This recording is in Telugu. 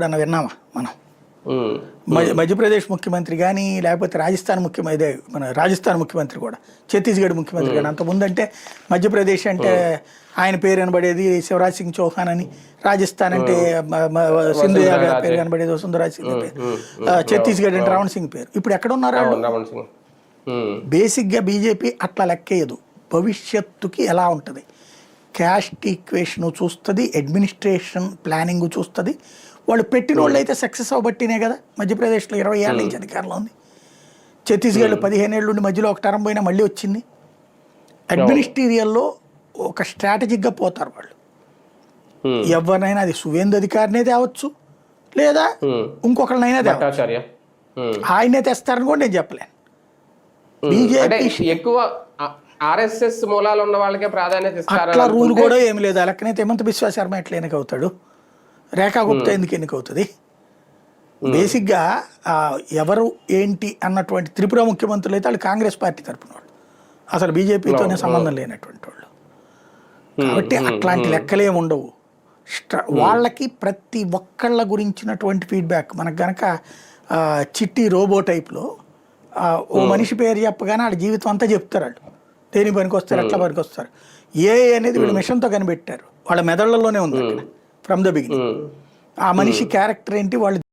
అన్న విన్నామా మనం? మధ్యప్రదేశ్ ముఖ్యమంత్రి కానీ లేకపోతే రాజస్థాన్ ముఖ్యమంత్రి, మన రాజస్థాన్ ముఖ్యమంత్రి కూడా, ఛత్తీస్గఢ్ ముఖ్యమంత్రి కానీ, అంతకుముందు అంటే మధ్యప్రదేశ్ అంటే ఆయన పేరు కనబడేది శివరాజ్ సింగ్ చౌహాన్ అని, రాజస్థాన్ అంటే సింధు పేరు కనబడేది వసుంధరా సింగ్ పేరు, ఛత్తీస్గఢ్ అంటే రావణ్ సింగ్ పేరు. ఇప్పుడు ఎక్కడ ఉన్నారు వాళ్ళు? బేసిక్గా బీజేపీ అట్లా లెక్కేయదు. భవిష్యత్తుకి ఎలా ఉంటుంది, క్యాస్ట్ ఈక్వేషన్ చూస్తుంది, అడ్మినిస్ట్రేషన్ ప్లానింగ్ చూస్తుంది. వాళ్ళు పెట్టిన వాళ్ళు అయితే సక్సెస్ అవ్వబట్టినే కదా. మధ్యప్రదేశ్లో 20 ఏళ్ళ నుంచి అధికారంలో ఉంది, ఛత్తీస్గఢ్లో 15 ఏళ్ళ నుండి మధ్యలో ఒక టర్మ్ పోయినా మళ్ళీ వచ్చింది. అడ్మినిస్ట్రేరియల్లో ఒక స్ట్రాటజిక్గా పోతారు వాళ్ళు. ఎవరినైనా అది సువేందు అధికారినే తేవచ్చు, లేదా ఇంకొకరినైనా తేవచ్చు. ఆయనే తెస్తారని కూడా నేను చెప్పలేను. బీజేపీ ఎక్కువ ఆర్ఎస్ఎస్ మూలాలు ఉన్న వాళ్ళకే ప్రాధాన్యత ఇస్తారు. అట్లా రూల్ కూడా ఏమి లేదు. అలాగనైతే హేమంత్ బిశ్వా శర్మ ఎట్లా ఎన్నికవుతాడు, రేఖా గుప్తా ఎందుకు ఎన్నికవుతుంది? బేసిక్గా ఎవరు ఏంటి అన్నటువంటి త్రిపుర ముఖ్యమంత్రులు అయితే వాళ్ళు కాంగ్రెస్ పార్టీ తరపున వాళ్ళు, అసలు బీజేపీతోనే సంబంధం లేనటువంటి వాళ్ళు. కాబట్టి అట్లాంటి లెక్కలే ఉండవు. వాళ్ళకి ప్రతి ఒక్కళ్ళ గురించినటువంటి ఫీడ్బ్యాక్ మనకు గనక చిట్టి రోబో టైప్లో ఓ మనిషి పేరు చెప్పగానే వాళ్ళ జీవితం అంతా చెప్తారు. వాళ్ళు దేని పనికి వస్తారు, ఎట్లా పనికి వస్తారు. ఏ అనేది వీళ్ళు మిషన్తో కనిపెట్టారు, వాళ్ళ మెదళ్లలోనే ఉంది అక్కడ ఫ్రమ్ ద బిగినింగ్. ఆ మనిషి క్యారెక్టర్ ఏంటి, వాళ్ళు